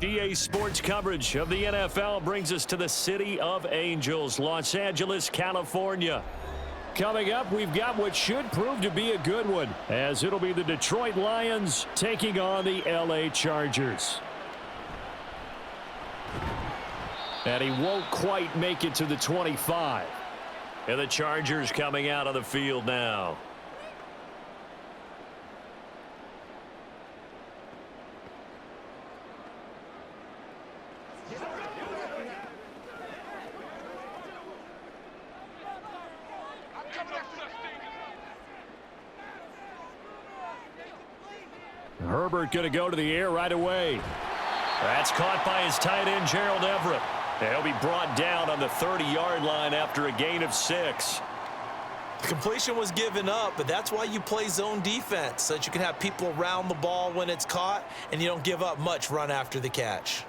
EA Sports coverage of the NFL brings us to the City of Angels, Los Angeles, California. Coming up, we've got what should prove to be a good one, as it'll be the Detroit Lions taking on the LA Chargers. And he won't quite make it to the 25. And the Chargers coming out of the field now. Herbert going to go to the air right away. That's caught by his tight end, Gerald Everett. He'll be brought down on the 30-yard line after a gain of 6. The completion was given up, but that's why you play zone defense, so that you can have people around the ball when it's caught, and you don't give up much run after the catch.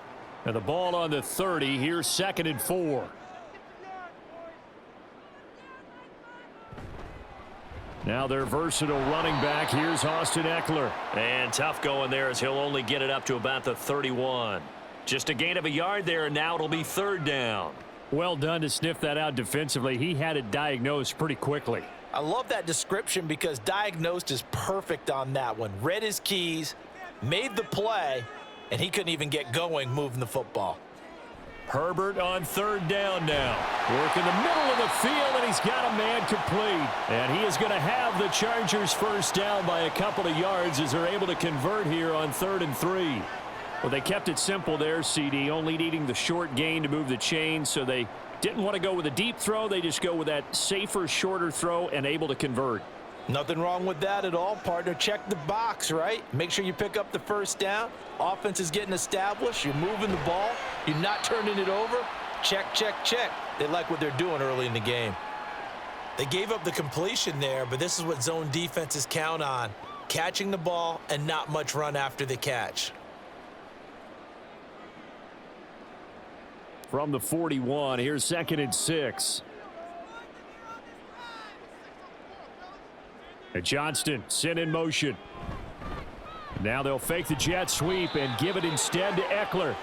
And the ball on the 30. Here's 2nd and 4. Now their versatile running back. Here's Austin Eckler. And tough going there as he'll only get it up to about the 31. Just a gain of a yard there, and now it'll be 3rd down. Well done to sniff that out defensively. He had it diagnosed pretty quickly. I love that description because diagnosed is perfect on that one. Read his keys, made the play, and he couldn't even get going moving the football. Herbert on 3rd down now. Work in the middle of the field, and he's got a man complete. And he is going to have the Chargers first down by a couple of yards as they're able to convert here on 3rd and 3. Well, they kept it simple there, CD, only needing the short gain to move the chain, so they didn't want to go with a deep throw. They just go with that safer, shorter throw and able to convert. Nothing wrong with that at all, partner. Check the box, right? Make sure you pick up the first down. Offense is getting established. You're moving the ball. You're not turning it over. Check, check, check. They like what they're doing early in the game. They gave up the completion there, but this is what zone defenses count on. Catching the ball and not much run after the catch. From the 41, here's 2nd and 6. And Johnston sent in motion. Now they'll fake the jet sweep and give it instead to Eckler.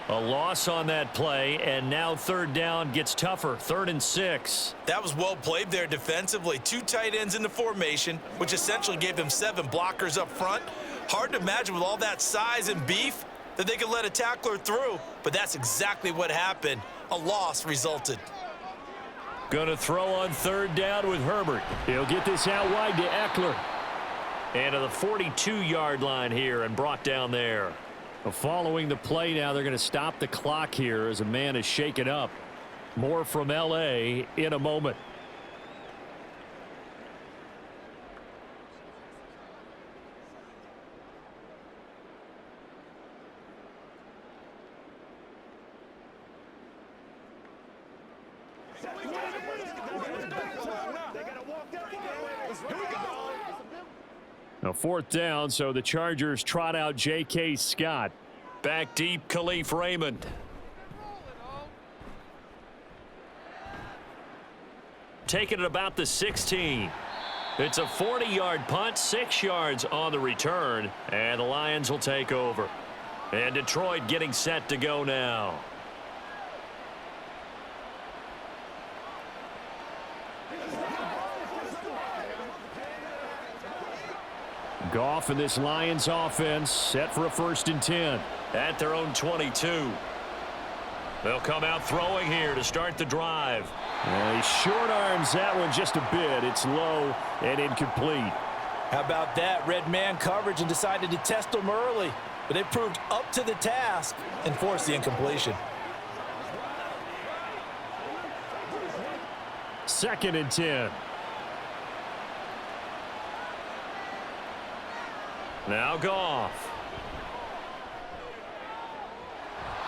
A loss on that play, and now 3rd down gets tougher. 3rd and 6. That was well played there defensively. 2 tight ends in the formation, which essentially gave them 7 blockers up front. Hard to imagine with all that size and beef that they could let a tackler through, but that's exactly what happened. A loss resulted. Going to throw on 3rd down with Herbert. He'll get this out wide to Eckler. And to the 42-yard line here and brought down there. Following the play now, they're going to stop the clock here as a man is shaken up. More from L.A. in a moment. Now 4th down, so the Chargers trot out J.K. Scott. Back deep, Khalif Raymond. Taking it about the 16. It's a 40-yard punt, 6 yards on the return, and the Lions will take over. And Detroit getting set to go now. Goff and this Lions offense set for a 1st and 10 at their own 22. They'll come out throwing here to start the drive. He short arms that one just a bit. It's low and incomplete. How about that? Red man coverage and decided to test them early, but they proved up to the task and forced the incompletion. 2nd and 10. Now Goff.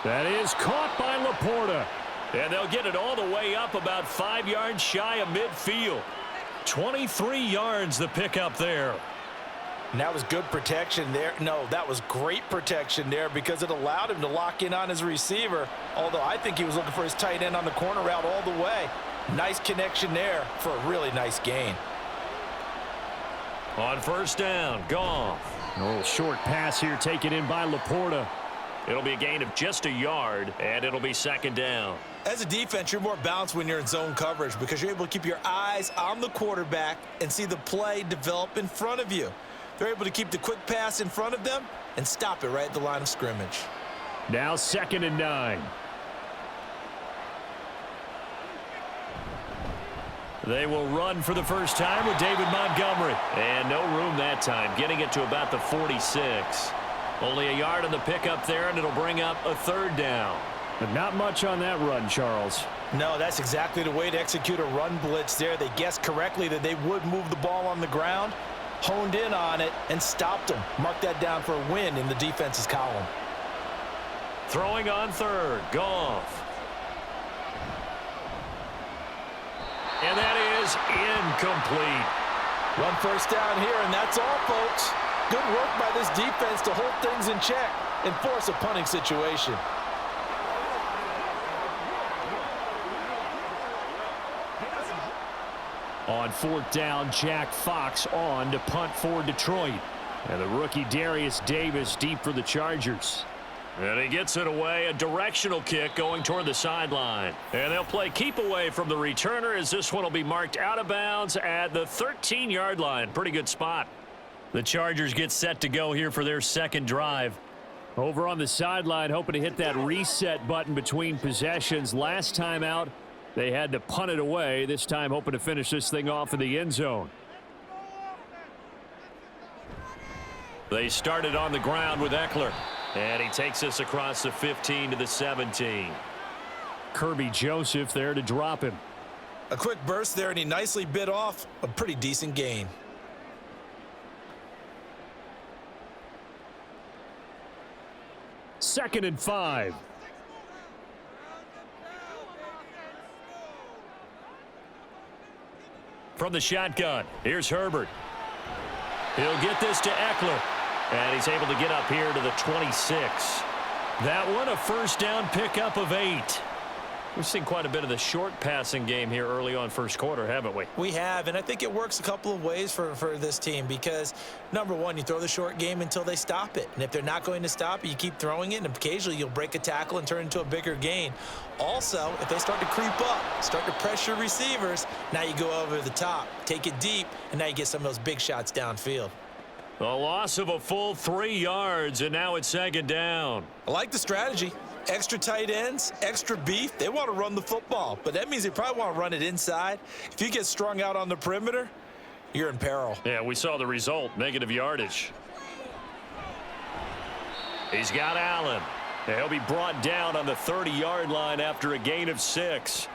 That is caught by Laporta. And they'll get it all the way up about 5 yards shy of midfield. 23 yards the pickup there. And that was good protection there. No, that was great protection there because it allowed him to lock in on his receiver. Although I think he was looking for his tight end on the corner route all the way. Nice connection there for a really nice gain. On 1st down, Goff. A little short pass here taken in by Laporta. It'll be a gain of just a yard, and it'll be second down. As a defense, you're more balanced when you're in zone coverage because you're able to keep your eyes on the quarterback and see the play develop in front of you. They're able to keep the quick pass in front of them and stop it right at the line of scrimmage. Now 2nd and 9. They will run for the first time with David Montgomery. And no room that time, getting it to about the 46. Only a yard on the pickup there, and it'll bring up a 3rd down. But not much on that run, Charles. No, that's exactly the way to execute a run blitz there. They guessed correctly that they would move the ball on the ground, honed in on it, and stopped them. Mark that down for a win in the defense's column. Throwing on 3rd, Goff. And that is incomplete. Run first down here, and that's all, folks. Good work by this defense to hold things in check and force a punting situation. On 4th down, Jack Fox on to punt for Detroit. And the rookie Darius Davis deep for the Chargers. And he gets it away, a directional kick going toward the sideline. And they'll play keep away from the returner as this one will be marked out of bounds at the 13-yard line. Pretty good spot. The Chargers get set to go here for their 2nd drive. Over on the sideline, hoping to hit that reset button between possessions. Last time out, they had to punt it away. This time hoping to finish this thing off in the end zone. They started on the ground with Eckler. And he takes us across the 15 to the 17. Kirby Joseph there to drop him. A quick burst there, and he nicely bit off a pretty decent gain. Second and 5. From the shotgun, here's Herbert. He'll get this to Eckler. And he's able to get up here to the 26. That one, a first down pickup of 8. We've seen quite a bit of the short passing game here early on first quarter, haven't we? We have, and I think it works a couple of ways for this team because, number one, you throw the short game until they stop it. And if they're not going to stop it, you keep throwing it, and occasionally you'll break a tackle and turn into a bigger gain. Also, if they start to creep up, start to pressure receivers, now you go over the top, take it deep, and now you get some of those big shots downfield. A loss of a full 3 yards, and now it's 2nd down. I like the strategy. Extra tight ends, extra beef. They want to run the football, but that means they probably want to run it inside. If you get strung out on the perimeter, you're in peril. Yeah, we saw the result, negative yardage. He's got Allen. He'll be brought down on the 30-yard line after a gain of 6.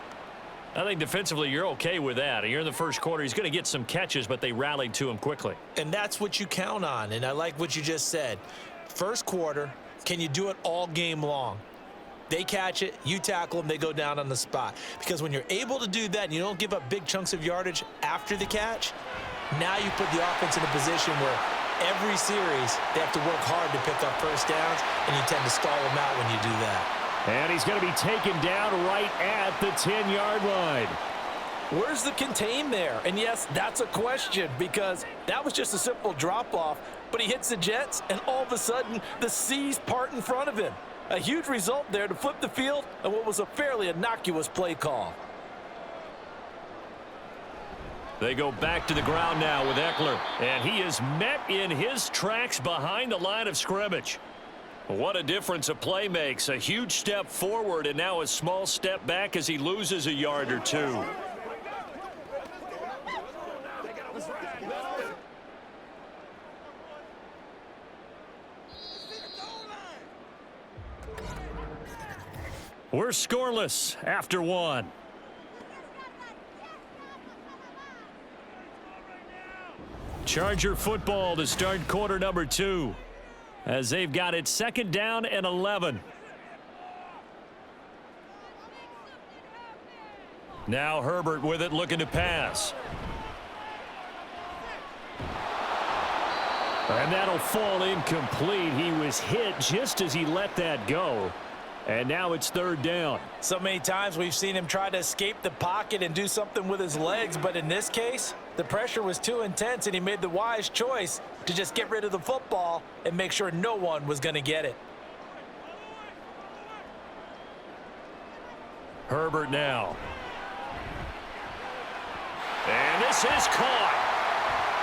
I think defensively you're okay with that. You're in the first quarter. He's going to get some catches, but they rallied to him quickly. And that's what you count on, and I like what you just said. First quarter, can you do it all game long? They catch it, you tackle them, they go down on the spot. Because when you're able to do that and you don't give up big chunks of yardage after the catch, now you put the offense in a position where every series they have to work hard to pick up first downs, and you tend to stall them out when you do that. And he's going to be taken down right at the 10-yard line. Where's the contain there? And yes, that's a question because that was just a simple drop-off, but he hits the Jets, and all of a sudden, the seas part in front of him. A huge result there to flip the field and what was a fairly innocuous play call. They go back to the ground now with Eckler, and he is met in his tracks behind the line of scrimmage. What a difference a play makes. A huge step forward and now a small step back as he loses a yard or two. We're scoreless after 1. Charger football to start quarter number 2. As they've got it 2nd down and 11. Now Herbert with it, looking to pass. And that'll fall incomplete. He was hit just as he let that go. And now it's 3rd down. So many times we've seen him try to escape the pocket and do something with his legs, but in this case, the pressure was too intense and he made the wise choice to just get rid of the football and make sure no one was going to get it. Herbert now. And this is caught.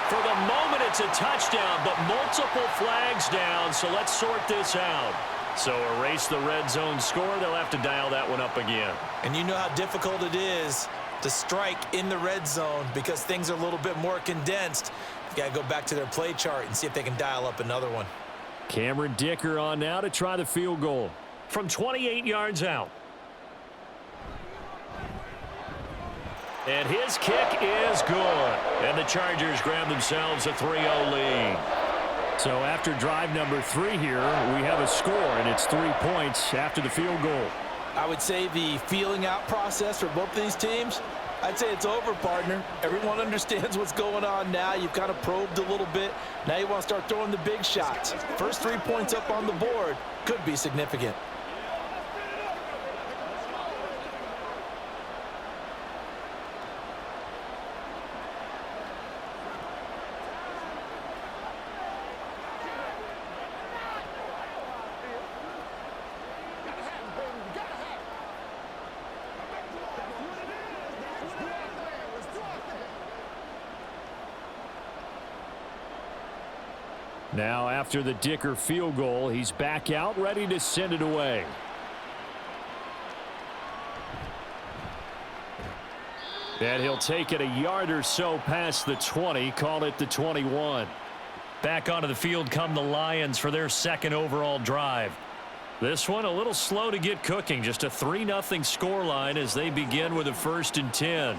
For the moment, it's a touchdown, but multiple flags down, so let's sort this out. So erase the red zone score. They'll have to dial that one up again. And you know how difficult it is to strike in the red zone because things are a little bit more condensed. You got to go back to their play chart and see if they can dial up another one. Cameron Dicker on now to try the field goal from 28 yards out. And his kick is good. And the Chargers grab themselves a 3-0 lead. So after drive number 3 here, we have a score, and it's 3 points after the field goal. I would say the feeling out process for both of these teams, I'd say it's over, partner. Everyone understands what's going on now. You've kind of probed a little bit. Now you want to start throwing the big shots. First 3 points up on the board could be significant. Now after the Dicker field goal, he's back out ready to send it away. And he'll take it a yard or so past the 20, call it the 21. Back onto the field come the Lions for their second overall drive. This one a little slow to get cooking, just a 3-0 scoreline as they begin with a 1st and 10.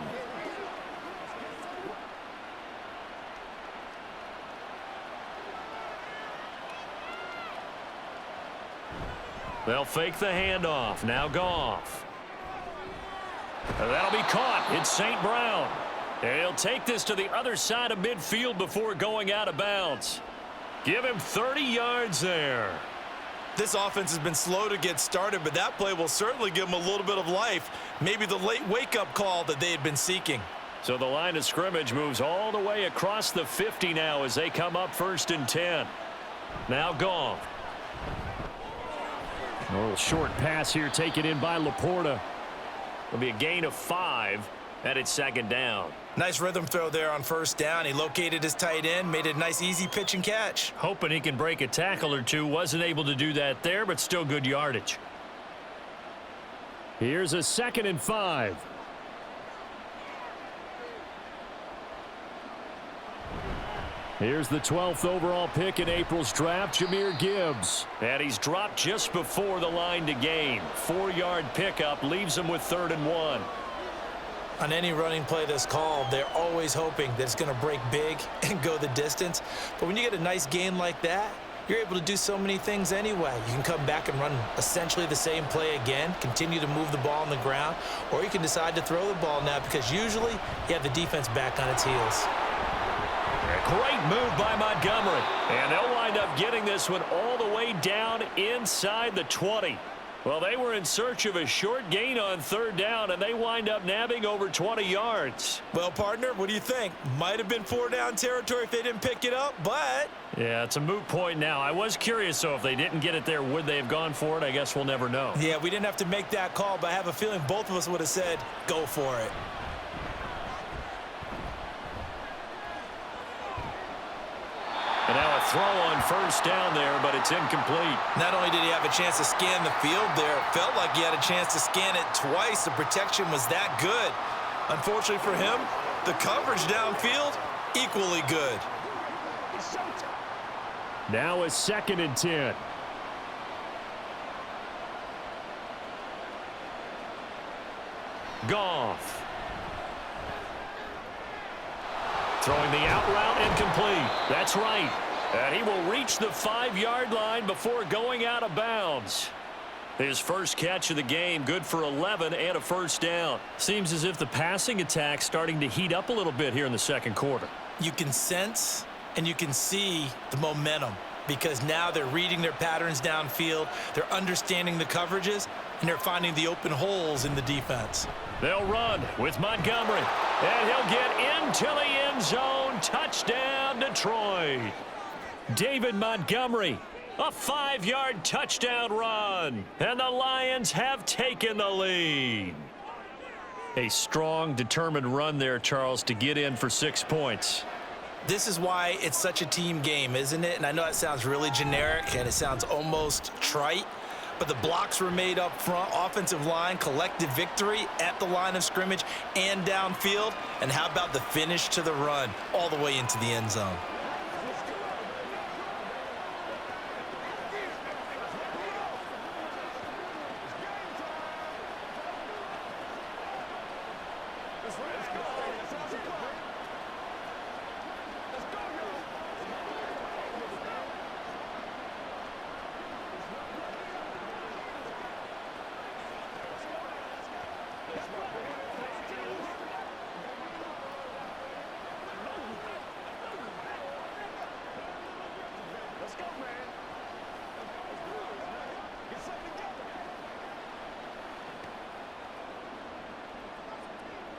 They'll fake the handoff. Now Goff. That'll be caught. It's St. Brown. And he'll take this to the other side of midfield before going out of bounds. Give him 30 yards there. This offense has been slow to get started, but that play will certainly give them a little bit of life. Maybe the late wake-up call that they had been seeking. So the line of scrimmage moves all the way across the 50 now as they come up 1st and 10. Now Goff. A little short pass here taken in by Laporta. It'll be a gain of 5, and it's 2nd down. Nice rhythm throw there on 1st down. He located his tight end, made it a nice easy pitch and catch. Hoping he can break a tackle or two. Wasn't able to do that there, but still good yardage. Here's a 2nd and 5. Here's the 12th overall pick in April's draft, Jahmyr Gibbs. And he's dropped just before the line to gain. 4-yard pickup leaves him with 3rd and 1. On any running play that's called, they're always hoping that it's going to break big and go the distance. But when you get a nice gain like that, you're able to do so many things anyway. You can come back and run essentially the same play again, continue to move the ball on the ground, or you can decide to throw the ball now because usually you have the defense back on its heels. Great move by Montgomery. And they'll wind up getting this one all the way down inside the 20. Well, they were in search of a short gain on 3rd down, and they wind up nabbing over 20 yards. Well, partner, what do you think? Might have been 4-down territory if they didn't pick it up, but... Yeah, it's a moot point now. I was curious, so if they didn't get it there, would they have gone for it? I guess we'll never know. Yeah, we didn't have to make that call, but I have a feeling both of us would have said, go for it. And now a throw on 1st down there, but it's incomplete. Not only did he have a chance to scan the field there, it felt like he had a chance to scan it twice. The protection was that good. Unfortunately for him, the coverage downfield, equally good. Now a 2nd and 10. Goff. Throwing the out route incomplete. That's right. And he will reach the 5-yard line before going out of bounds. His first catch of the game, good for 11 and a 1st down. Seems as if the passing attack's starting to heat up a little bit here in the 2nd quarter. You can sense and you can see the momentum because now they're reading their patterns downfield, they're understanding the coverages, and they're finding the open holes in the defense. They'll run with Montgomery, and he'll get into the end zone. Touchdown, Detroit. David Montgomery, a 5-yard touchdown run, and the Lions have taken the lead. A strong, determined run there, Charles, to get in for 6 points. This is why it's such a team game, isn't it? And I know it sounds really generic and it sounds almost trite, but the blocks were made up front, offensive line, collective victory at the line of scrimmage and downfield. And how about the finish to the run all the way into the end zone?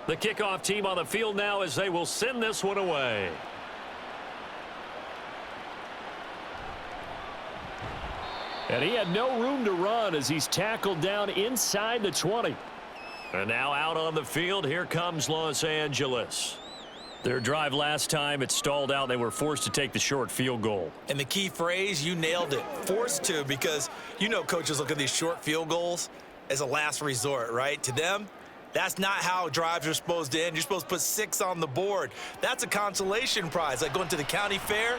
The kickoff team on the field now as they will send this one away. And he had no room to run as he's tackled down inside the 20. And now out on the field, here comes Los Angeles. Their drive last time, it stalled out. They were forced to take the short field goal. And the key phrase, you nailed it, forced to, because you know coaches look at these short field goals as a last resort, right? To them, that's not how drives are supposed to end. You're supposed to put 6 on the board. That's a consolation prize, like going to the county fair.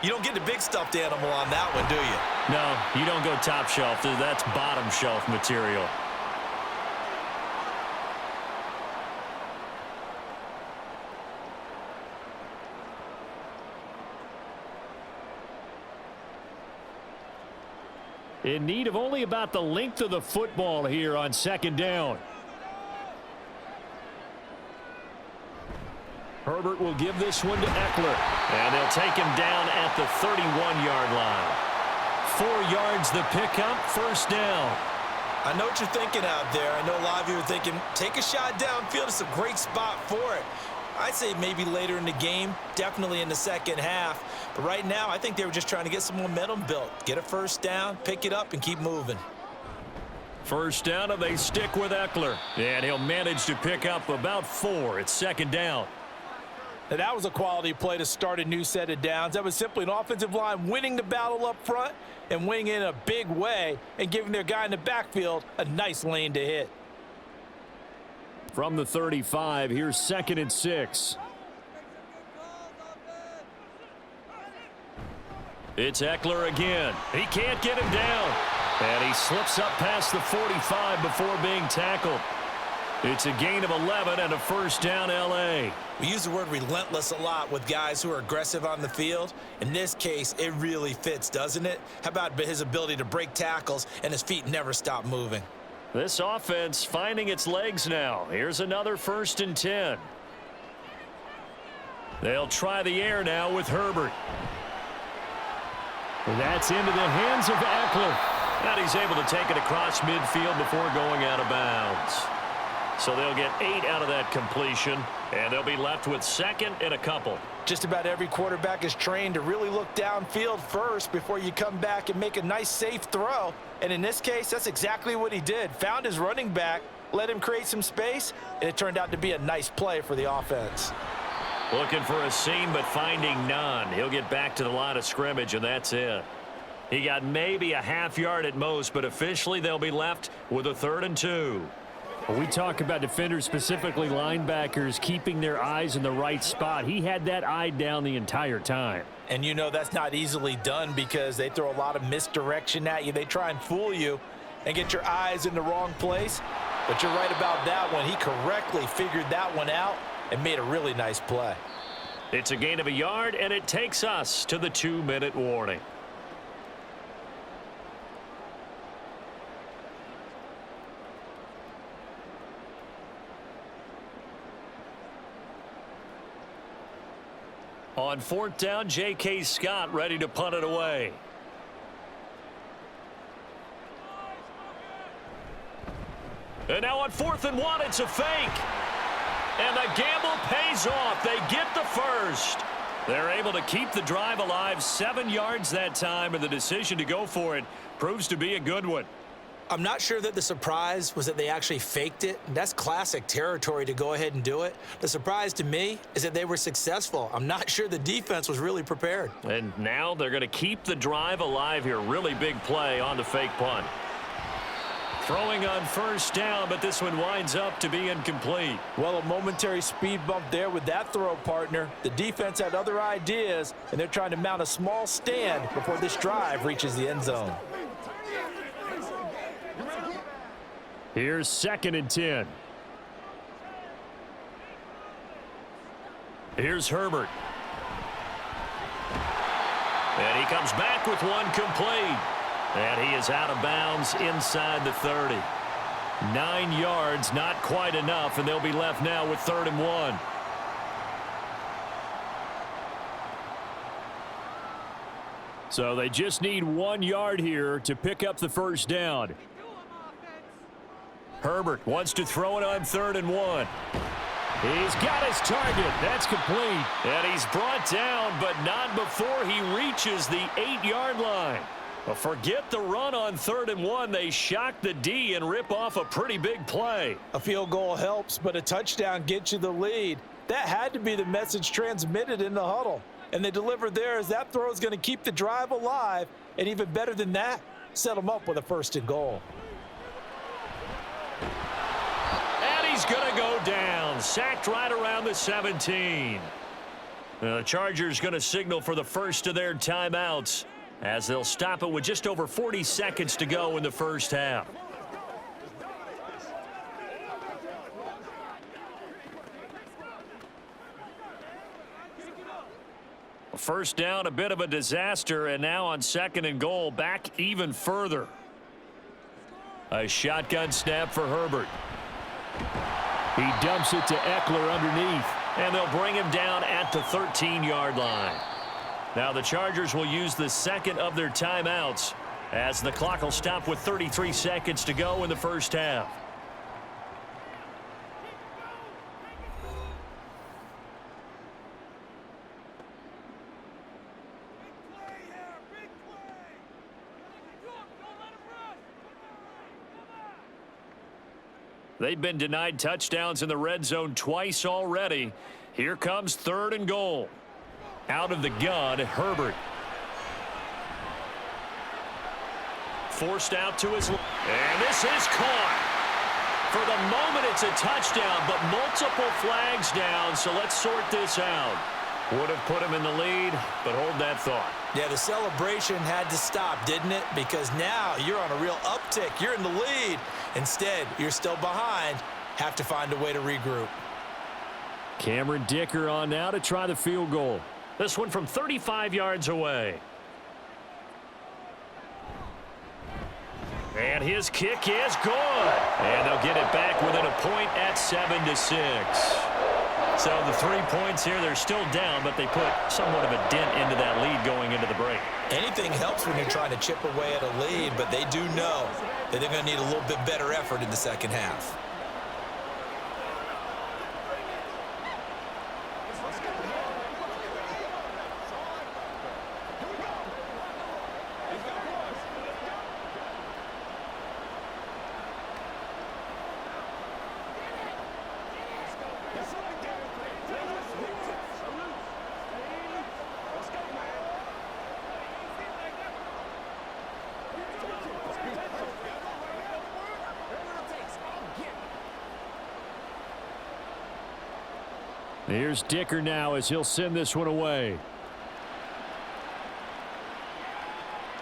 You don't get the big stuffed animal on that one, do you? No, you don't go top shelf. That's bottom shelf material. In need of only about the length of the football here on second down. Herbert will give this one to Eckler. And they'll take him down at the 31-yard line. 4 yards the pickup, first down. I know what you're thinking out there. I know a lot of you are thinking, take a shot downfield. It's a great spot for it. I'd say maybe later in the game, definitely in the second half. But right now, I think they were just trying to get some momentum built. Get a first down, pick it up, and keep moving. First down, and they stick with Eckler. And he'll manage to pick up about 4. It's second down. Now, that was a quality play to start a new set of downs. That was simply an offensive line winning the battle up front and winning in a big way and giving their guy in the backfield a nice lane to hit. From the 35, here's 2nd and 6. It's Eckler again. He can't get him down. And he slips up past the 45 before being tackled. It's a gain of 11 and a first down, L.A. We use the word relentless a lot with guys who are aggressive on the field. In this case, it really fits, doesn't it? How about his ability to break tackles and his feet never stop moving? This offense finding its legs now. Here's another 1st and 10. They'll try the air now with Herbert. That's into the hands of Eckler. And he's able to take it across midfield before going out of bounds. So they'll get 8 out of that completion, and they'll be left with 2nd and a couple. Just about every quarterback is trained to really look downfield first before you come back and make a nice, safe throw. And in this case, that's exactly what he did. Found his running back, let him create some space, and it turned out to be a nice play for the offense. Looking for a seam, but finding none. He'll get back to the line of scrimmage, and that's it. He got maybe a half yard at most, but officially they'll be left with a 3rd and 2. We talk about defenders, specifically linebackers, keeping their eyes in the right spot. He had that eye down the entire time. And you know that's not easily done because they throw a lot of misdirection at you. They try and fool you and get your eyes in the wrong place. But you're right about that one. He correctly figured that one out and made a really nice play. It's a gain of a yard, and it takes us to the 2-minute warning. On 4th down, J.K. Scott ready to punt it away. And now on 4th and 1, it's a fake. And the gamble pays off. They get the first. They're able to keep the drive alive, 7 yards that time, and the decision to go for it proves to be a good one. I'm not sure that the surprise was that they actually faked it. That's classic territory to go ahead and do it. The surprise to me is that they were successful. I'm not sure the defense was really prepared. And now they're going to keep the drive alive here. Really big play on the fake punt. Throwing on first down, but this one winds up to be incomplete. Well, a momentary speed bump there with that throw, partner. The defense had other ideas, and they're trying to mount a small stand before this drive reaches the end zone. Here's 2nd and 10. Here's Herbert. And he comes back with one complete. And he is out of bounds inside the 30. 9 yards, not quite enough, and they'll be left now with 3rd and 1. So they just need 1 yard here to pick up the first down. Herbert wants to throw it on 3rd and 1. He's got his target. That's complete. And he's brought down, but not before he reaches the 8-yard line. Well, forget the run on 3rd and 1. They shock the D and rip off a pretty big play. A field goal helps, but a touchdown gets you the lead. That had to be the message transmitted in the huddle. And they delivered there as that throw is going to keep the drive alive. And even better than that, set them up with a 1st and goal. And he's going to go down. Sacked right around the 17. The Chargers going to signal for the first of their timeouts, as they'll stop it with just over 40 seconds to go in the first half. First down, a bit of a disaster, and now on 2nd and goal, back even further. A shotgun snap for Herbert. He dumps it to Eckler underneath, and they'll bring him down at the 13-yard line. Now the Chargers will use the 2nd of their timeouts, as the clock will stop with 33 seconds to go in the first half. They've been denied touchdowns in the red zone twice already. Here comes 3rd and goal. Out of the gun, Herbert. Forced out to his left. And this is caught. For the moment, it's a touchdown, but multiple flags down, so let's sort this out. Would have put him in the lead, but hold that thought. Yeah, the celebration had to stop, didn't it? Because now you're on a real uptick. You're in the lead. Instead, you're still behind. Have to find a way to regroup. Cameron Dicker on now to try the field goal. This one from 35 yards away. And his kick is good. And they'll get it back within a point at 7-6. So the 3 points here, they're still down, but they put somewhat of a dent into that lead going into the break. Anything helps when you're trying to chip away at a lead, but they do know that they're going to need a little bit better effort in the second half. Here's Dicker now as he'll send this one away.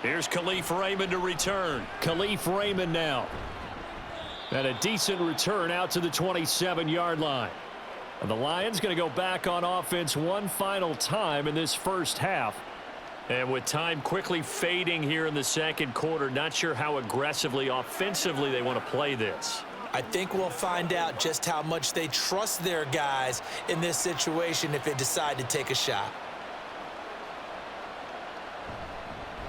Here's Khalif Raymond to return. Khalif Raymond now. And a decent return out to the 27-yard line. And the Lions going to go back on offense one final time in this first half. And with time quickly fading here in the second quarter, not sure how aggressively offensively they want to play this. I think we'll find out just how much they trust their guys in this situation if they decide to take a shot.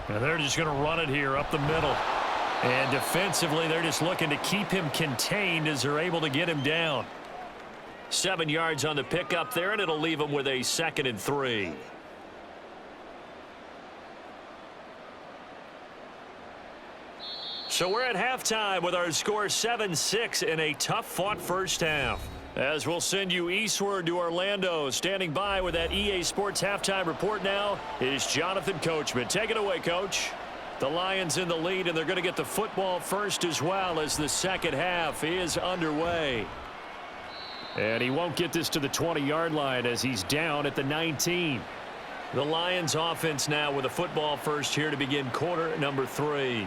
And they're just going to run it here up the middle. And defensively, they're just looking to keep him contained as they're able to get him down. 7 yards on the pickup there, and it'll leave him with a 2nd and 3. So we're at halftime with our score 7-6 in a tough-fought first half. As we'll send you eastward to Orlando, standing by with that EA Sports halftime report now is Jonathan Coachman. Take it away, Coach. The Lions in the lead, and they're going to get the football first as well as the second half is underway. And he won't get this to the 20-yard line as he's down at the 19. The Lions offense now with a football first here to begin quarter number 3.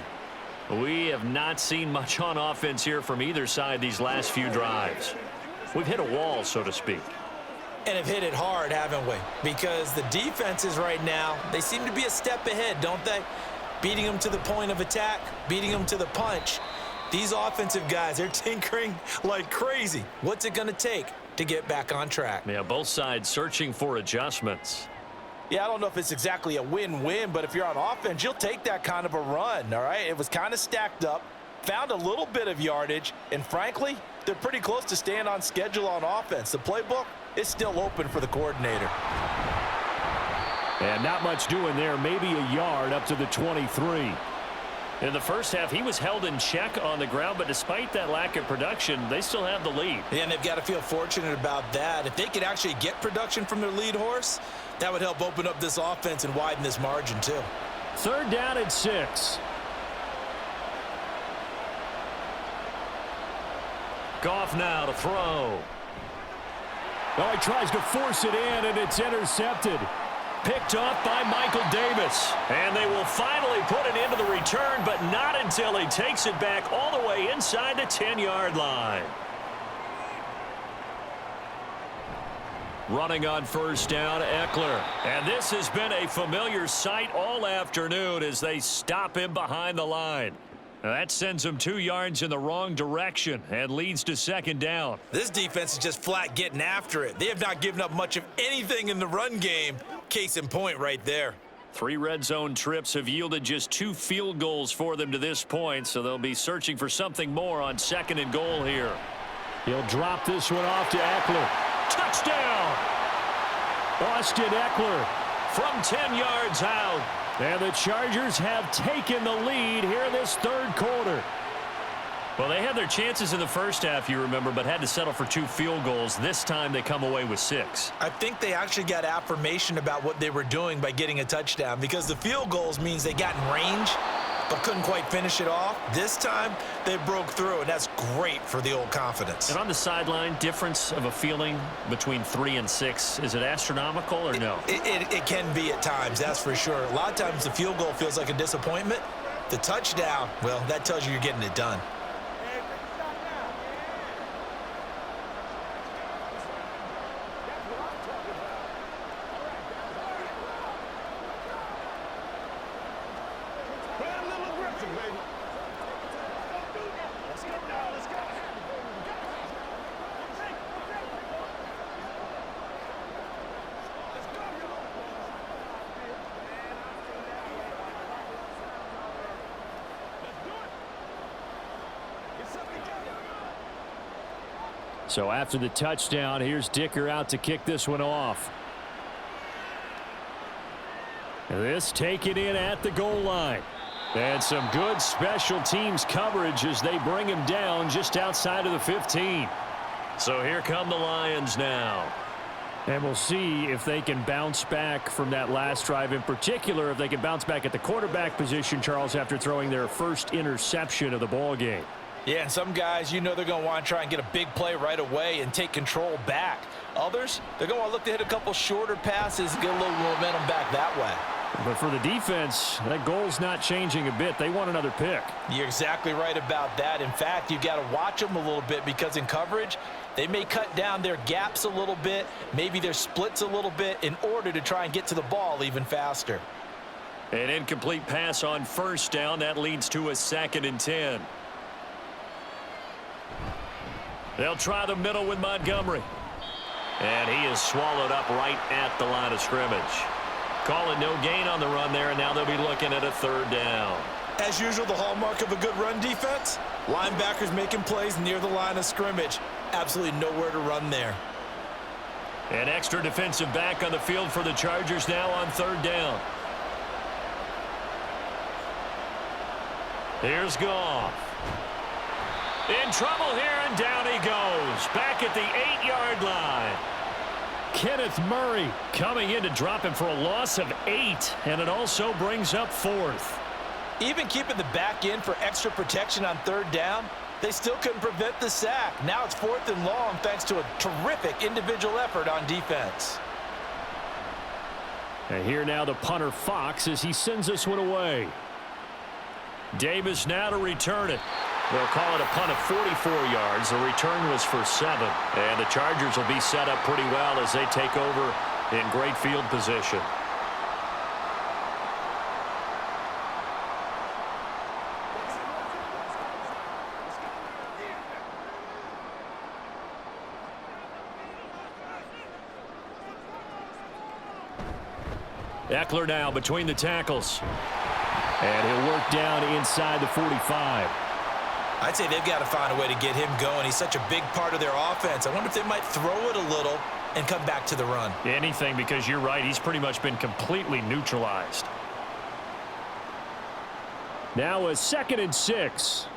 We have not seen much on offense here from either side these last few drives. We've hit a wall, so to speak. And have hit it hard, haven't we? Because the defenses right now, they seem to be a step ahead, don't they? Beating them to the point of attack, beating them to the punch. These offensive guys, they're tinkering like crazy. What's it going to take to get back on track? Yeah, both sides searching for adjustments. Yeah, I don't know if it's exactly a win-win, but if you're on offense, you'll take that kind of a run, all right? It was kind of stacked up, found a little bit of yardage, and frankly, they're pretty close to staying on schedule on offense. The playbook is still open for the coordinator. And not much doing there, maybe a yard up to the 23. In the first half, he was held in check on the ground, but despite that lack of production, they still have the lead. Yeah, and they've got to feel fortunate about that. If they could actually get production from their lead horse, that would help open up this offense and widen this margin too. Third down and 6. Goff now to throw. Oh, he tries to force it in, and it's intercepted. Picked off by Michael Davis. And they will finally put it into the return, but not until he takes it back all the way inside the 10-yard line. Running on first down, Eckler. And this has been a familiar sight all afternoon as they stop him behind the line. Now that sends him 2 yards in the wrong direction and leads to second down. This defense is just flat getting after it. They have not given up much of anything in the run game. Case in point right there. 3 red zone trips have yielded just 2 field goals for them to this point, so they'll be searching for something more on second and goal here. He'll drop this one off to Eckler. Touchdown! Austin Eckler from 10 yards out. And the Chargers have taken the lead here this third quarter. Well, they had their chances in the first half, you remember, but had to settle for 2 field goals. This time they come away with 6. I think they actually got affirmation about what they were doing by getting a touchdown, because the field goals means they got in range but couldn't quite finish it off. This time they broke through, and that's great for the old confidence. And on the sideline, difference of a feeling between 3 and 6, is it astronomical or no? It can be at times, that's for sure. A lot of times the field goal feels like a disappointment. The touchdown, well, that tells you you're getting it done. So after the touchdown, here's Dicker out to kick this one off. This taken in at the goal line. And some good special teams coverage as they bring him down just outside of the 15. So here come the Lions now. And we'll see if they can bounce back from that last drive, in particular if they can bounce back at the quarterback position, Charles, after throwing their first interception of the ball game. Yeah, and some guys, you know, they're going to want to try and get a big play right away and take control back. Others, they're going to want to look to hit a couple shorter passes and get a little momentum back that way. But for the defense, that goal's not changing a bit. They want another pick. You're exactly right about that. In fact, you've got to watch them a little bit, because in coverage, they may cut down their gaps a little bit, maybe their splits a little bit, in order to try and get to the ball even faster. An incomplete pass on first down. That leads to a 2nd and 10. They'll try the middle with Montgomery. And he is swallowed up right at the line of scrimmage. Calling no gain on the run there, and now they'll be looking at a 3rd down. As usual, the hallmark of a good run defense, linebackers making plays near the line of scrimmage. Absolutely nowhere to run there. An extra defensive back on the field for the Chargers now on 3rd down. Here's Goff. In trouble here, and down he goes. Back at the 8-yard line. Kenneth Murray coming in to drop him for a loss of 8, and it also brings up 4th. Even keeping the back in for extra protection on 3rd down, they still couldn't prevent the sack. Now it's 4th and long thanks to a terrific individual effort on defense. And here now the punter Fox as he sends this one away. Davis now to return it. They'll call it a punt of 44 yards. The return was for 7. And the Chargers will be set up pretty well as they take over in great field position. Eckler now between the tackles. And he'll work down inside the 45. I'd say they've got to find a way to get him going. He's such a big part of their offense. I wonder if they might throw it a little and come back to the run. Anything, because you're right. He's pretty much been completely neutralized. Now a 2nd and 6.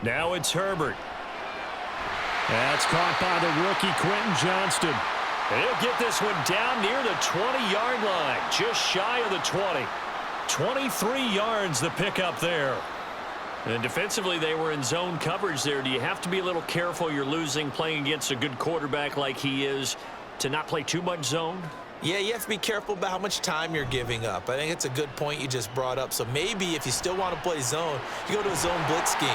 Now it's Herbert. That's caught by the rookie Quentin Johnston. And he'll get this one down near the 20-yard line, just shy of the 20. 23 yards the pickup there. And defensively, they were in zone coverage there. Do you have to be a little careful? You're losing playing against a good quarterback like he is to not play too much zone? Yeah, you have to be careful about how much time you're giving up. I think it's a good point you just brought up. So maybe if you still want to play zone, you go to a zone blitz scheme.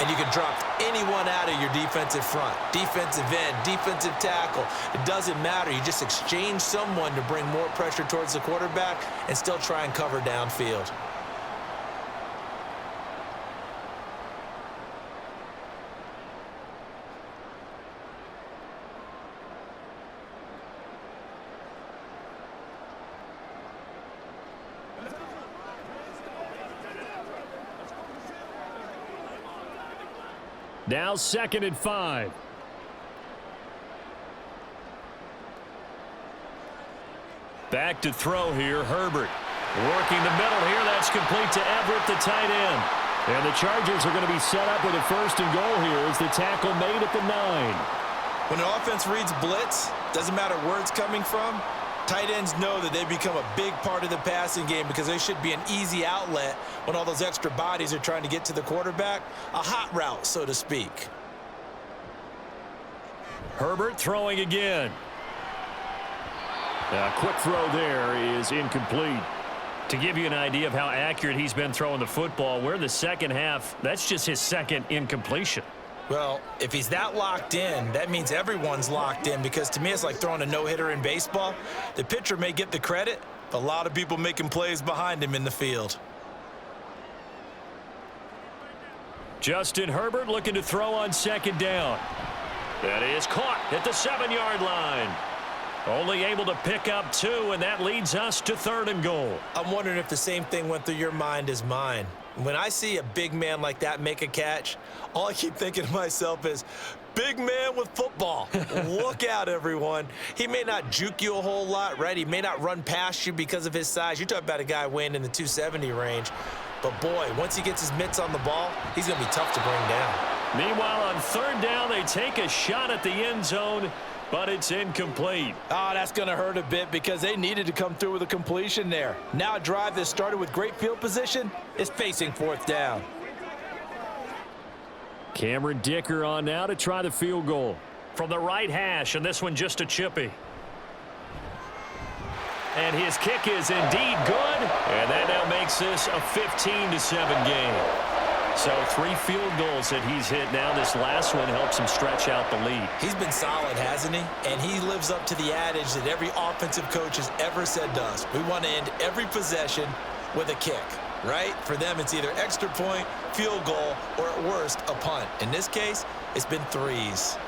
And you can drop anyone out of your defensive front, defensive end, defensive tackle. It doesn't matter. You just exchange someone to bring more pressure towards the quarterback and still try and cover downfield. Now 2nd and 5. Back to throw here, Herbert. Working the middle here, that's complete to Everett, the tight end. And the Chargers are going to be set up with a 1st and goal here as the tackle made at the 9. When an offense reads blitz, doesn't matter where it's coming from, tight ends know that they become a big part of the passing game because they should be an easy outlet when all those extra bodies are trying to get to the quarterback. A hot route, so to speak. Herbert throwing again. A quick throw there is incomplete. To give you an idea of how accurate he's been throwing the football, we're in the 2nd half. That's just his 2nd incompletion. Well, if he's that locked in, that means everyone's locked in because to me it's like throwing a no-hitter in baseball. The pitcher may get the credit, but a lot of people making plays behind him in the field. Justin Herbert looking to throw on 2nd down. That is caught at the 7-yard line. Only able to pick up 2, and that leads us to 3rd and goal. I'm wondering if the same thing went through your mind as mine. When I see a big man like that make a catch, all I keep thinking to myself is, big man with football. Look out, everyone. He may not juke you a whole lot, right? He may not run past you because of his size. You're talking about a guy weighing in the 270 range. But, boy, once he gets his mitts on the ball, he's going to be tough to bring down. Meanwhile, on 3rd down, they take a shot at the end zone, but it's incomplete. Oh, that's going to hurt a bit because they needed to come through with a completion there. Now a drive that started with great field position is facing 4th down. Cameron Dicker on now to try the field goal. From the right hash, and this one just a chippy. And his kick is indeed good, and that now makes this a 15-7 game. So 3 field goals that he's hit now. This last one helps him stretch out the lead. He's been solid, hasn't he? And he lives up to the adage that every offensive coach has ever said to us. We want to end every possession with a kick, right? For them, it's either extra point, field goal, or at worst, a punt. In this case, it's been 3s.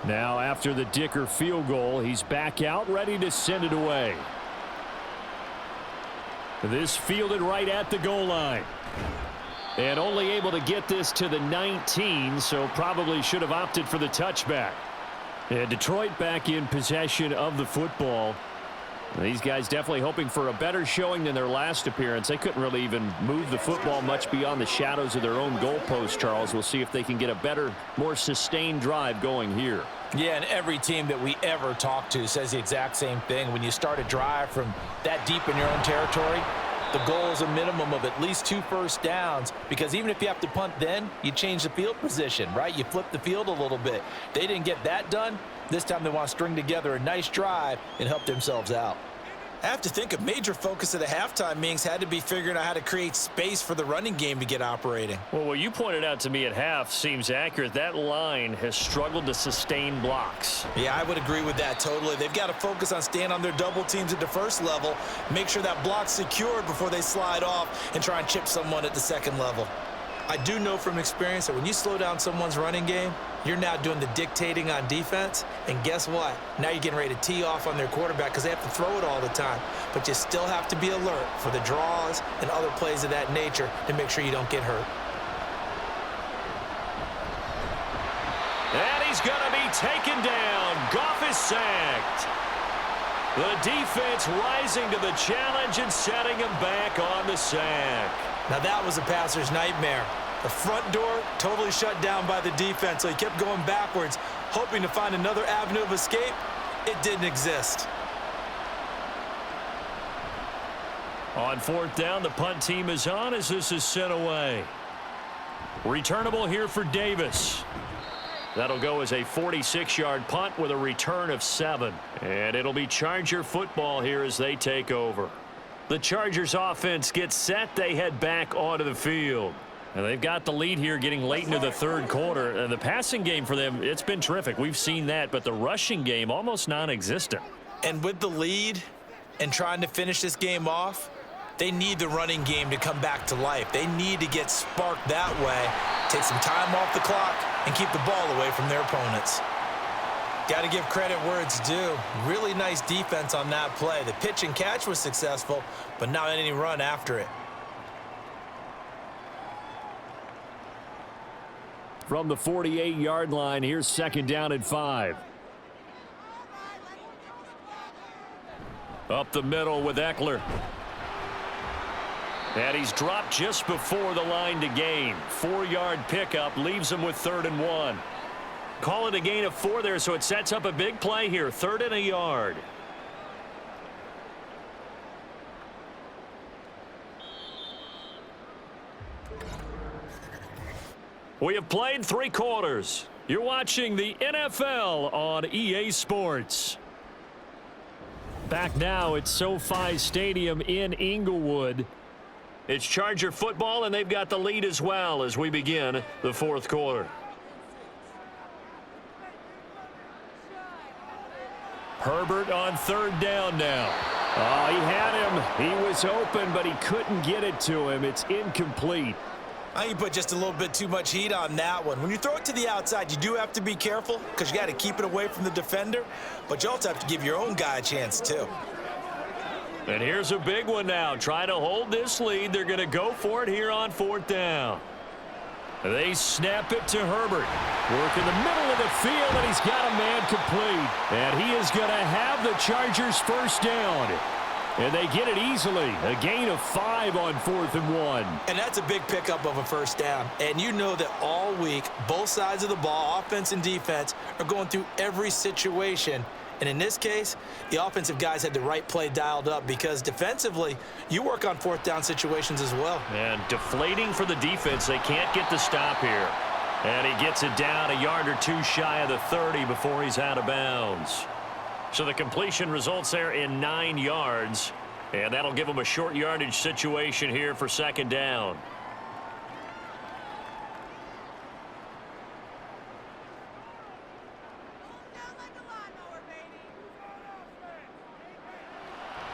Now after the Dicker field goal, he's back out ready to send it away. This fielded right at the goal line. And only able to get this to the 19, so probably should have opted for the touchback. And Detroit back in possession of the football. These guys definitely hoping for a better showing than their last appearance. They couldn't really even move the football much beyond the shadows of their own goalpost, Charles. We'll see if they can get a better, more sustained drive going here. Yeah, and every team that we ever talk to says the exact same thing. When you start a drive from that deep in your own territory, the goal is a minimum of at least 2 first downs, because even if you have to punt then, you change the field position, right? You flip the field a little bit. They didn't get that done. This time they want to string together a nice drive and help themselves out. I have to think a major focus of the halftime meetings had to be figuring out how to create space for the running game to get operating. Well, what you pointed out to me at half seems accurate. That line has struggled to sustain blocks. Yeah, I would agree with that totally. They've got to focus on staying on their double teams at the first level, make sure that block's secured before they slide off and try and chip someone at the second level. I do know from experience that when you slow down someone's running game, you're now doing the dictating on defense. And guess what? Now you're getting ready to tee off on their quarterback because they have to throw it all the time. But you still have to be alert for the draws and other plays of that nature to make sure you don't get hurt. And he's going to be taken down. Goff is sacked. The defense rising to the challenge and setting him back on the sack. Now that was a passer's nightmare. The front door totally shut down by the defense, so he kept going backwards, hoping to find another avenue of escape. It didn't exist. On 4th down, the punt team is on as this is sent away. Returnable here for Davis. That'll go as a 46-yard punt with a return of 7. And it'll be Charger football here as they take over. The Chargers offense gets set. They head back onto the field. And they've got the lead here getting late into the 3rd quarter. And the passing game for them, it's been terrific. We've seen that, but the rushing game almost non-existent. And with the lead and trying to finish this game off, they need the running game to come back to life. They need to get sparked that way, take some time off the clock, and keep the ball away from their opponents. Got to give credit where it's due. Really nice defense on that play. The pitch and catch was successful, but not any run after it. From the 48-yard line, here's 2nd down and 5. Up the middle with Eckler. And he's dropped just before the line to gain. 4-yard pickup leaves him with 3rd and 1. Call it a gain of 4 there, so it sets up a big play here. 3rd and a yard. We have played 3 quarters. You're watching the NFL on EA Sports. Back now at SoFi Stadium in Inglewood. It's Charger football, and they've got the lead as well as we begin the 4th quarter. Herbert on 3rd down now. Oh, he had him. He was open, but he couldn't get it to him. It's incomplete. I think you put just a little bit too much heat on that one. When you throw it to the outside, you do have to be careful because you got to keep it away from the defender, but you also have to give your own guy a chance too. And here's a big one now. Trying to hold this lead. They're going to go for it here on 4th down. They snap it to Herbert. Work in the middle of the field, and he's got a man complete. And he is going to have the Chargers first down. And they get it easily. A gain of 5 on 4th and 1. And that's a big pickup of a first down. And you know that all week, both sides of the ball, offense and defense, are going through every situation. And in this case, the offensive guys had the right play dialed up because defensively, you work on 4th down situations as well. And deflating for the defense. They can't get the stop here. And he gets it down a yard or 2 shy of the 30 before he's out of bounds. So the completion results there in 9 yards. And that'll give him a short yardage situation here for 2nd down.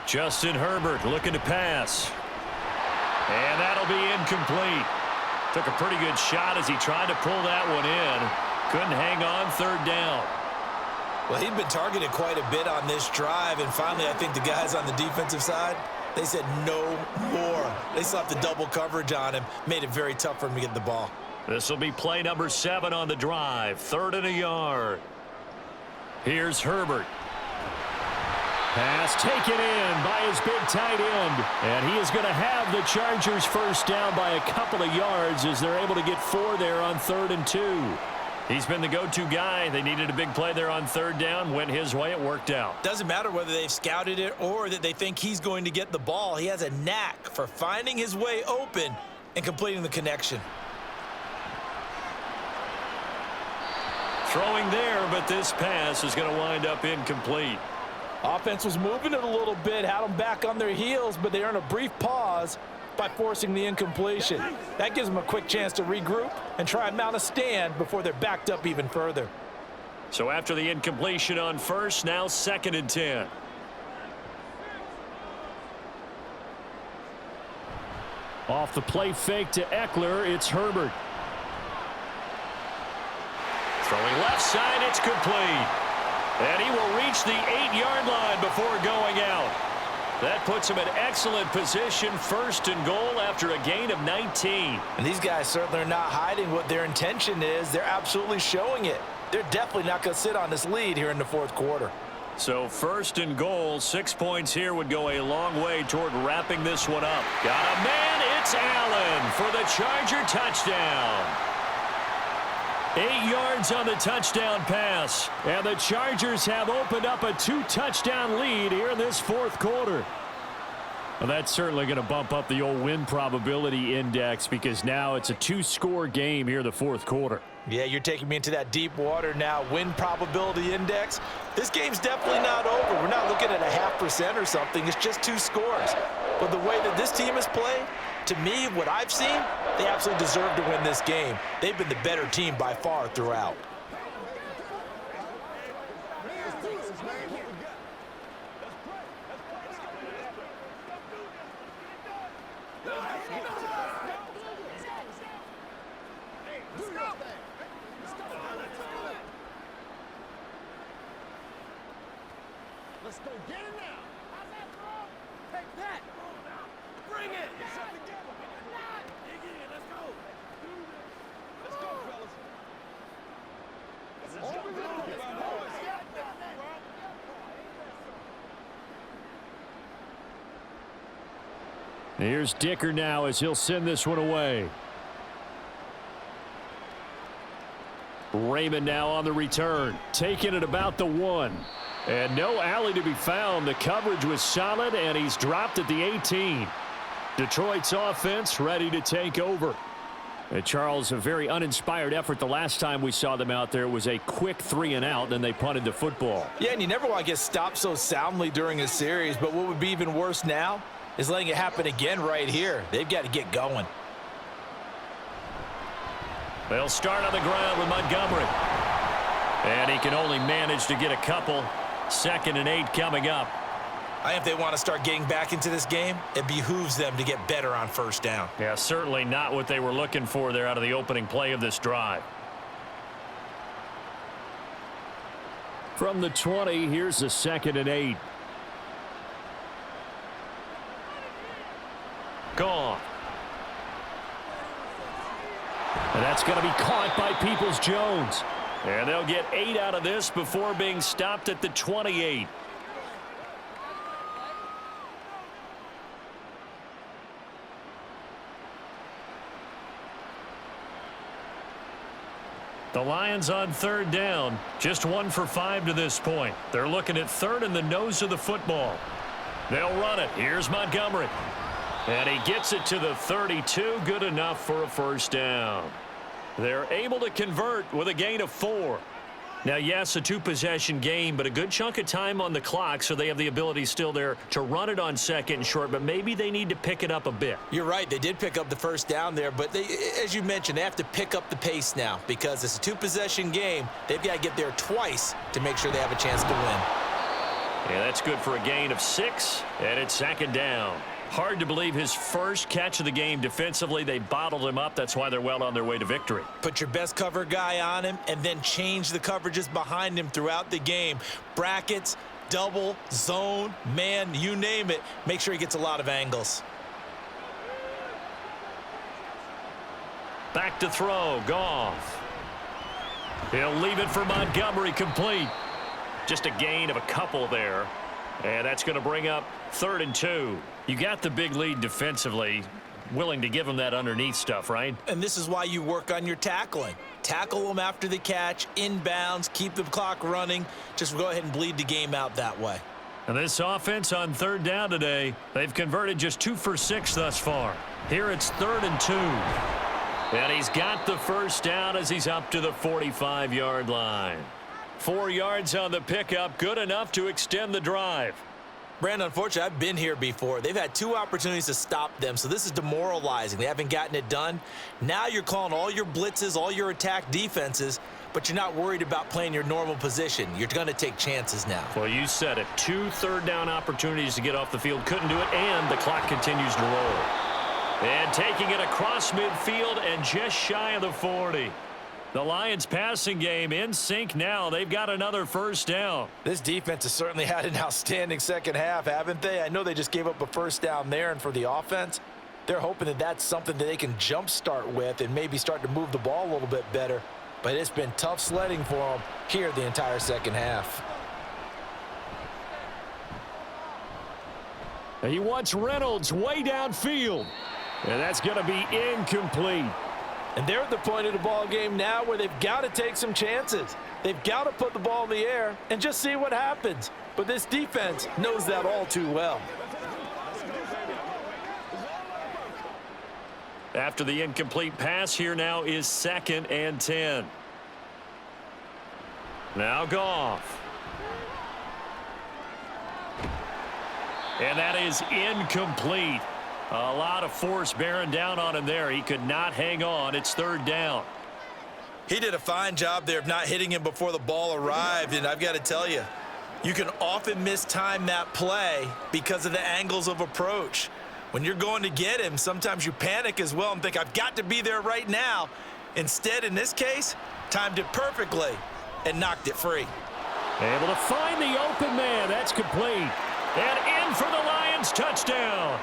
Justin Herbert looking to pass. And that'll be incomplete. Took a pretty good shot as he tried to pull that one in. Couldn't hang on 3rd down. Well, he'd been targeted quite a bit on this drive, and finally I think the guys on the defensive side, they said no more. They slapped the double coverage on him, made it very tough for him to get the ball. This will be play number 7 on the drive. 3rd and a yard. Here's Herbert. Pass taken in by his big tight end. And he is going to have the Chargers first down by a couple of yards as they're able to get 4 there on 3rd and 2. He's been the go-to guy. They needed a big play there on 3rd down. Went his way. It worked out. Doesn't matter whether they've scouted it or that they think he's going to get the ball. He has a knack for finding his way open and completing the connection. Throwing there, but this pass is going to wind up incomplete. Offense was moving it a little bit, had them back on their heels, but they earned a brief pause by forcing the incompletion. That gives them a quick chance to regroup and try and mount a stand before they're backed up even further. So after the incompletion on 1st, now 2nd and 10. Off the play fake to Eckler, it's Herbert. Throwing left side, it's complete. And he will reach the 8-yard line before going out. That puts him in excellent position, 1st and goal after a gain of 19. And these guys certainly are not hiding what their intention is. They're absolutely showing it. They're definitely not going to sit on this lead here in the 4th quarter. So 1st and goal, 6 points here would go a long way toward wrapping this one up. Got a man, it's Allen for the Charger touchdown. 8 yards on the touchdown pass. And the Chargers have opened up a 2-touchdown lead here in this 4th quarter. Well, that's certainly going to bump up the old win probability index because now it's a 2-score game here in the 4th quarter. Yeah, you're taking me into that deep water now. Win probability index. This game's definitely not over. We're not looking at a 0.5% or something. It's just 2 scores. But the way that this team has played, to me, what I've seen, they absolutely deserve to win this game. They've been the better team by far throughout. Let's go get it now. How's that throw? Take that. Bring it. Dig in. Let's go. Let's go, fellas. Let's go. Here's Dicker now as he'll send this one away. Raymond now on the return, taking it about the 1. And no alley to be found. The coverage was solid, and he's dropped at the 18. Detroit's offense ready to take over. And Charles, a very uninspired effort the last time we saw them out there. It was a quick 3-and-out, and then they punted the football. Yeah, and you never want to get stopped so soundly during a series, but what would be even worse now is letting it happen again right here. They've got to get going. They'll start on the ground with Montgomery. And he can only manage to get a couple. 2nd and 8 coming up. I think if they want to start getting back into this game, it behooves them to get better on 1st down. Yeah, certainly not what they were looking for there out of the opening play of this drive. From the 20, here's a 2nd and 8. Gone. And that's going to be caught by Peoples-Jones. And they'll get 8 out of this before being stopped at the 28. The Lions on 3rd down, just 1 for 5 to this point. They're looking at 3rd in the nose of the football. They'll run it. Here's Montgomery. And he gets it to the 32, good enough for a 1st down. They're able to convert with a gain of 4. Now, yes, a 2-possession game, but a good chunk of time on the clock, so they have the ability still there to run it on 2nd and short, but maybe they need to pick it up a bit. You're right. They did pick up the 1st down there, but they, as you mentioned, they have to pick up the pace now because it's a 2-possession game. They've got to get there twice to make sure they have a chance to win. Yeah, that's good for a gain of 6, and it's 2nd down. Hard to believe his first catch of the game defensively. They bottled him up. That's why they're well on their way to victory. Put your best cover guy on him and then change the coverages behind him throughout the game. Brackets, double, zone, man, you name it. Make sure he gets a lot of angles. Back to throw, Goff. He'll leave it for Montgomery, complete. Just a gain of a couple there. And that's going to bring up 3rd and 2. You got the big lead defensively. Willing to give him that underneath stuff, right? And this is why you work on your tackling. Tackle them after the catch, inbounds, keep the clock running. Just go ahead and bleed the game out that way. And this offense on 3rd down today, they've converted just 2 for 6 thus far. Here it's 3rd and 2. And he's got the first down as he's up to the 45-yard line. 4 yards on the pickup, good enough to extend the drive. Brandon, unfortunately, I've been here before. They've had 2 opportunities to stop them, so this is demoralizing. They haven't gotten it done. Now you're calling all your blitzes, all your attack defenses, but you're not worried about playing your normal position. You're going to take chances now. Well, you said it. 2 third-down opportunities to get off the field. Couldn't do it, and the clock continues to roll. And taking it across midfield and just shy of the 40. The Lions passing game in sync now. They've got another first down. This defense has certainly had an outstanding second half, haven't they? I know they just gave up a first down there, and for the offense, they're hoping that that's something that they can jumpstart with and maybe start to move the ball a little bit better. But it's been tough sledding for them here the entire second half. He wants Reynolds way downfield. And that's going to be incomplete. And they're at the point of the ball game now where they've got to take some chances. They've got to put the ball in the air and just see what happens. But this defense knows that all too well. After the incomplete pass, here now is 2nd and 10. Now Goff. And that is incomplete. A lot of force bearing down on him there. He could not hang on. It's 3rd down. He did a fine job there of not hitting him before the ball arrived, and I've got to tell you, you can often mistime that play because of the angles of approach. When you're going to get him, sometimes you panic as well and think, I've got to be there right now. Instead, in this case, timed it perfectly and knocked it free. Able to find the open man. That's complete. And in for the Lions touchdown.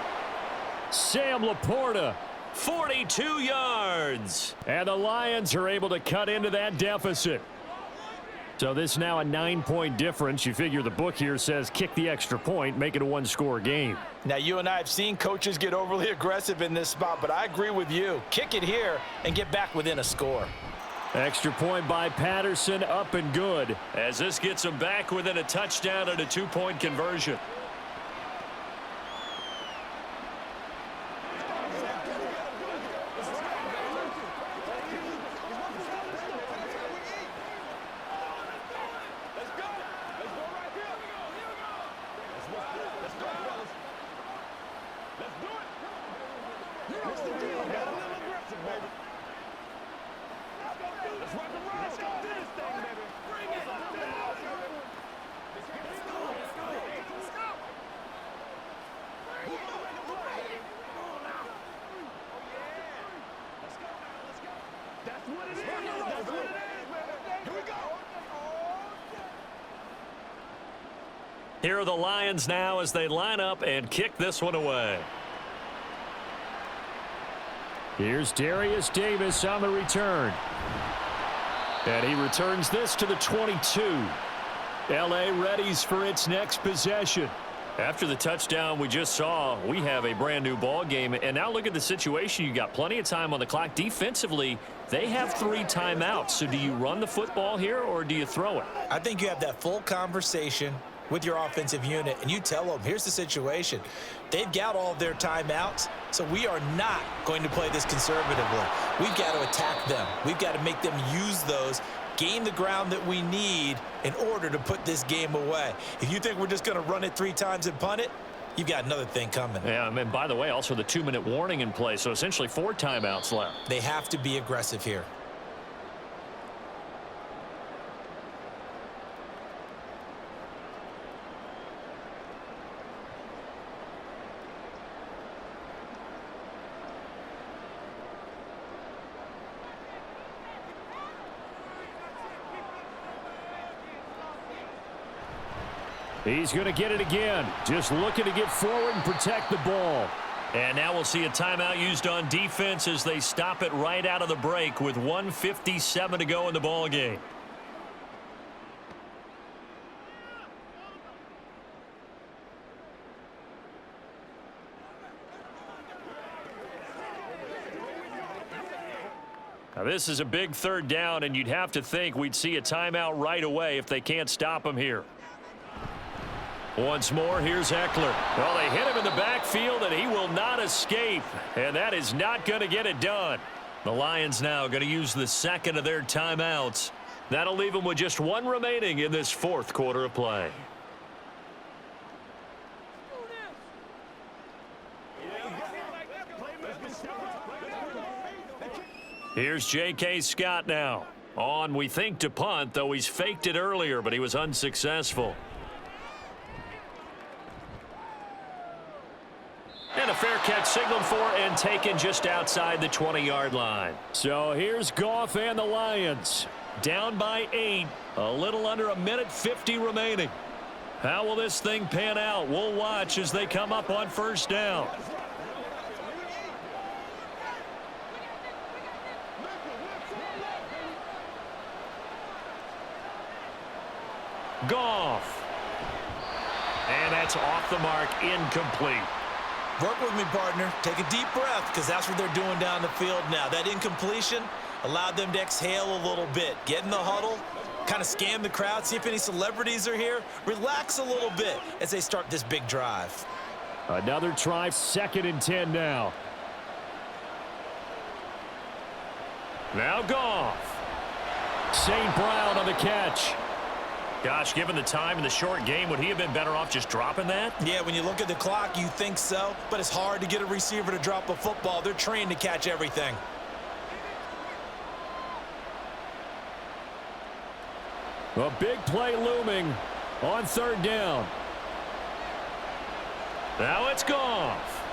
Sam Laporta, 42 yards. And the Lions are able to cut into that deficit. So this now a 9-point difference. You figure the book here says kick the extra point, make it a 1-score game. Now, you and I have seen coaches get overly aggressive in this spot, but I agree with you. Kick it here and get back within a score. Extra point by Patterson, up and good. As this gets them back within a touchdown and a 2-point conversion. Here are the Lions now as they line up and kick this one away. Here's Darius Davis on the return. And he returns this to the 22. L.A. readies for its next possession. After the touchdown we just saw, we have a brand new ball game. And now look at the situation. You got plenty of time on the clock. Defensively, they have 3 timeouts. So do you run the football here or do you throw it? I think you have that full conversation with your offensive unit, and you tell them, here's the situation. They've got all of their timeouts, so we are not going to play this conservatively. We've got to attack them. We've got to make them use those, gain the ground that we need in order to put this game away. If you think we're just going to run it 3 times and punt it, you've got another thing coming. Yeah, and by the way, also the 2-minute warning in play, so essentially 4 timeouts left. They have to be aggressive here. He's going to get it again. Just looking to get forward and protect the ball. And now we'll see a timeout used on defense as they stop it right out of the break with 1:57 to go in the ball game. Now this is a big third down, and you'd have to think we'd see a timeout right away if they can't stop him here. Once more, here's Eckler. Well, they hit him in the backfield, and he will not escape. And that is not going to get it done. The Lions now going to use the second of their timeouts. That'll leave them with just one remaining in this fourth quarter of play. Here's J.K. Scott now. On, we think, to punt, though he's faked it earlier, but he was unsuccessful. And a fair catch signaled for and taken just outside the 20-yard line. So here's Goff and the Lions. Down by 8. A little under 1:50 remaining. How will this thing pan out? We'll watch as they come up on first down. Goff. And that's off the mark, incomplete. Work with me, partner. Take a deep breath, because that's what they're doing down the field now. That incompletion allowed them to exhale a little bit. Get in the huddle, kind of scan the crowd, see if any celebrities are here. Relax a little bit as they start this big drive. Another try, 2nd and 10 now. Now Goff. St. Brown on the catch. Gosh, given the time in the short game, would he have been better off just dropping that? Yeah, when you look at the clock, you think so, but it's hard to get a receiver to drop a football. They're trained to catch everything. A big play looming on 3rd down. Now it's Goff.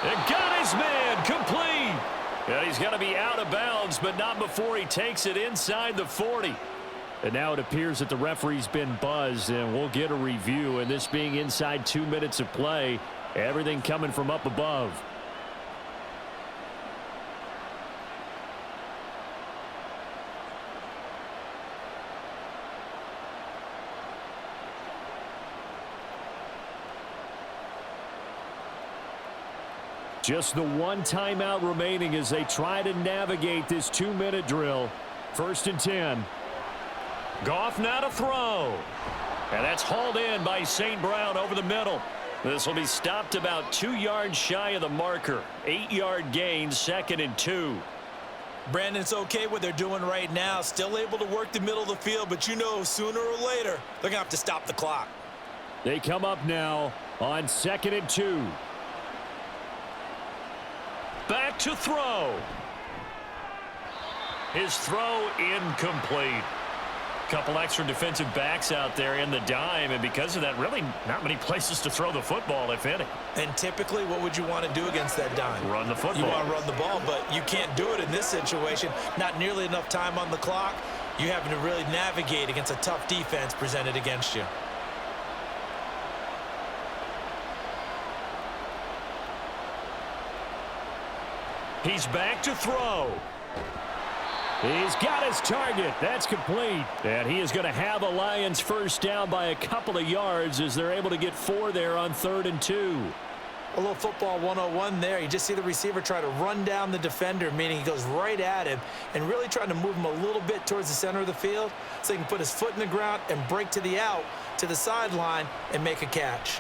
And got his man complete. And he's going to be out of bounds, but not before he takes it inside the 40. And now it appears that the referee's been buzzed, and we'll get a review. And this being inside 2 minutes of play, everything coming from up above. Just the one timeout remaining as they try to navigate this 2-minute drill. 1st and 10. Goff now to throw. And that's hauled in by St. Brown over the middle. This will be stopped about 2 yards shy of the marker. 8-yard gain, 2nd and 2. Brandon, it's okay what they're doing right now. Still able to work the middle of the field, but you know sooner or later they're going to have to stop the clock. They come up now on 2nd and 2. Back to throw. His throw incomplete. Couple extra defensive backs out there in the dime, and because of that, really not many places to throw the football, if any. And typically, what would you want to do against that dime? Run the football. You want to run the ball, but you can't do it in this situation. Not nearly enough time on the clock. You having to really navigate against a tough defense presented against you. He's back to throw. He's got his target. That's complete. And he is going to have a Lions first down by a couple of yards as they're able to get 4 there on 3rd and 2. A little football 101 there. You just see the receiver try to run down the defender, meaning he goes right at him and really trying to move him a little bit towards the center of the field so he can put his foot in the ground and break to the out, to the sideline, and make a catch.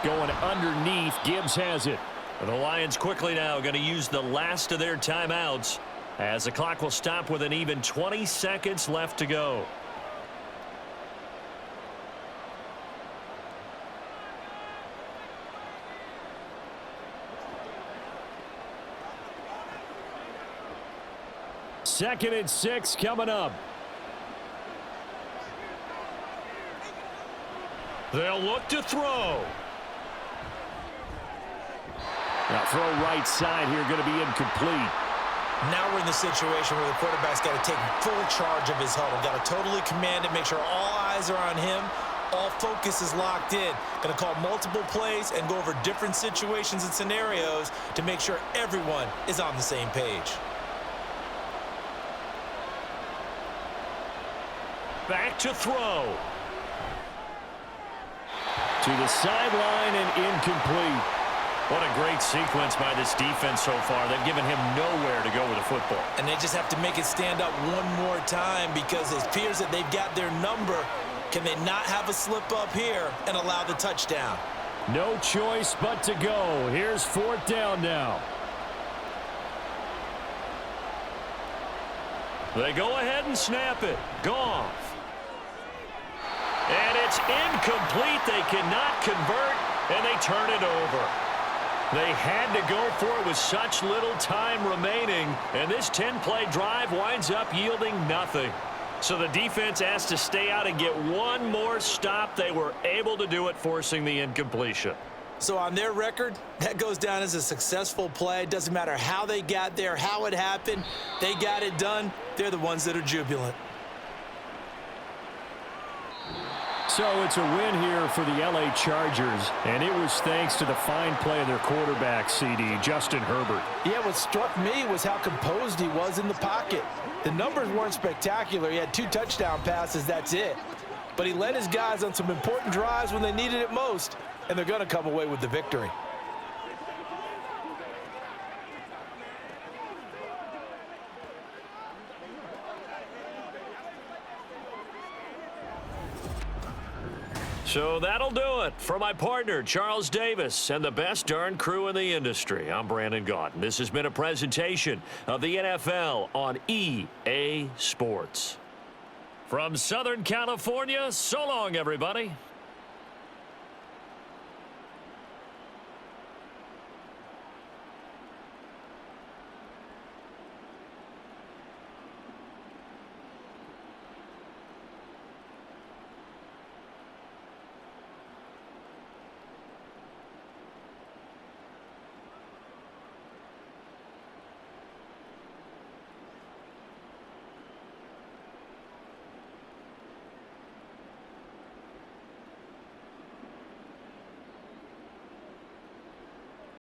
Going underneath, Gibbs has it. The Lions quickly now going to use the last of their timeouts as the clock will stop with an even 20 seconds left to go. Second and 6 coming up. They'll look to throw. Now throw right side here going to be incomplete. Now we're in the situation where the quarterback's got to take full charge of his huddle. Got to totally command it, make sure all eyes are on him. All focus is locked in. Going to call multiple plays and go over different situations and scenarios to make sure everyone is on the same page. Back to throw. To the sideline and incomplete. What a great sequence by this defense so far. They've given him nowhere to go with the football. And they just have to make it stand up one more time because it appears that they've got their number. Can they not have a slip up here and allow the touchdown? No choice but to go. Here's 4th down now. They go ahead and snap it. Goff. And it's incomplete. They cannot convert, and they turn it over. They had to go for it with such little time remaining, and this 10-play drive winds up yielding nothing. So the defense has to stay out and get one more stop. They were able to do it, forcing the incompletion. So on their record, that goes down as a successful play. It doesn't matter how they got there, how it happened. They got it done. They're the ones that are jubilant. So it's a win here for the LA Chargers, and it was thanks to the fine play of their quarterback, CD, Justin Herbert. Yeah, what struck me was how composed he was in the pocket. The numbers weren't spectacular. He had 2 touchdown passes, that's it. But he led his guys on some important drives when they needed it most, and they're going to come away with the victory. So that'll do it. For my partner, Charles Davis, and the best darn crew in the industry, I'm Brandon Gaudin. This has been a presentation of the NFL on EA Sports. From Southern California, so long, everybody.